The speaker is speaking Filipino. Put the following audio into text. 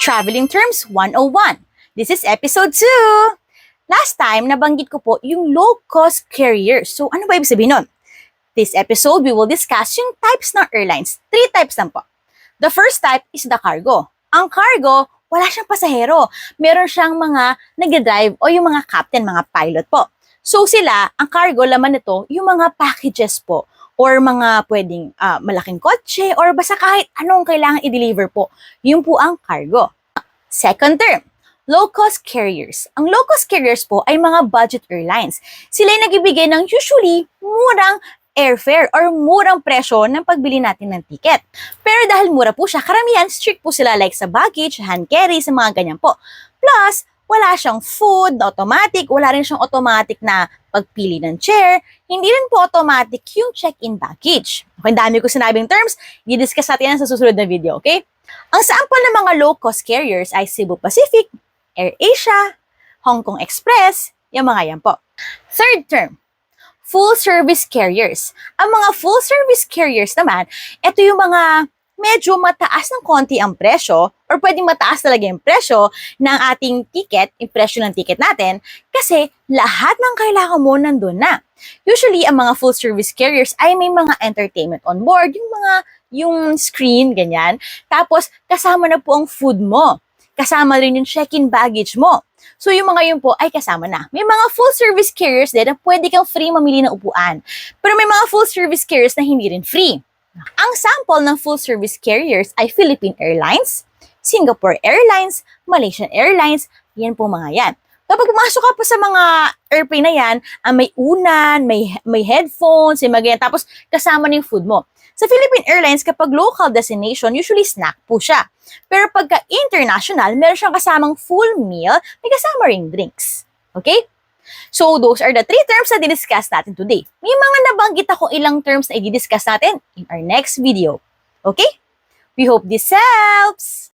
Traveling Terms 101. This is episode 2. Last time, nabanggit ko po yung low-cost carriers. So, ano ba ibig sabihin nun? This episode, we will discuss yung types ng airlines. 3 types lang po. The first type is the cargo. Ang cargo, wala siyang pasahero. Meron siyang mga nag-drive o yung mga captain, mga pilot po. So sila, ang cargo, laman nito, yung mga packages po or mga pwedeng malaking kotse or basta kahit anong kailangan i-deliver po. Yun po ang cargo. Second term, low-cost carriers. Ang low-cost carriers po ay mga budget airlines. Sila ay nagbibigay ng usually murang airfare or murang presyo ng pagbili natin ng ticket. Pero dahil mura po siya, karamihan strict po sila like sa baggage, hand carry, sa mga ganyan po. Plus, wala siyang food na automatic, wala rin siyang automatic na pagpili ng chair, hindi rin po automatic yung check-in baggage. Okay, dami ko sinabing terms, i-discuss natin yan sa susunod na video, okay? Ang sample ng mga low-cost carriers ay Cebu Pacific, AirAsia, Hong Kong Express, yung mga yan po. Third term, full-service carriers. Ang mga full-service carriers naman, ito yung mga medyo mataas ng konti ang presyo or pwedeng mataas talaga yung presyo ng ating ticket, yung presyo ng ticket natin, kasi lahat ng kailangan mo nandun na. Usually, ang mga full-service carriers ay may mga entertainment on board, yung screen, ganyan. Tapos, kasama na po ang food mo. Kasama rin yung check-in baggage mo. So, yung mga yun po ay kasama na. May mga full-service carriers din na pwede kang free mamili ng upuan. Pero may mga full-service carriers na hindi rin free. Ang sample ng full-service carriers ay Philippine Airlines, Singapore Airlines, Malaysian Airlines, yan po mga yan. Kapag pumasok ka po sa mga airplane na yan, may unan, may headphones, may mga yan, tapos kasama na yung food mo. Sa Philippine Airlines, kapag local destination, usually snack po siya. Pero pagka international, meron siyang kasamang full meal, may kasama ring drinks. Okay? So, those are the 3 terms na di-discuss natin today. May mga nabanggit ako ilang terms na i-discuss natin in our next video. Okay? We hope this helps!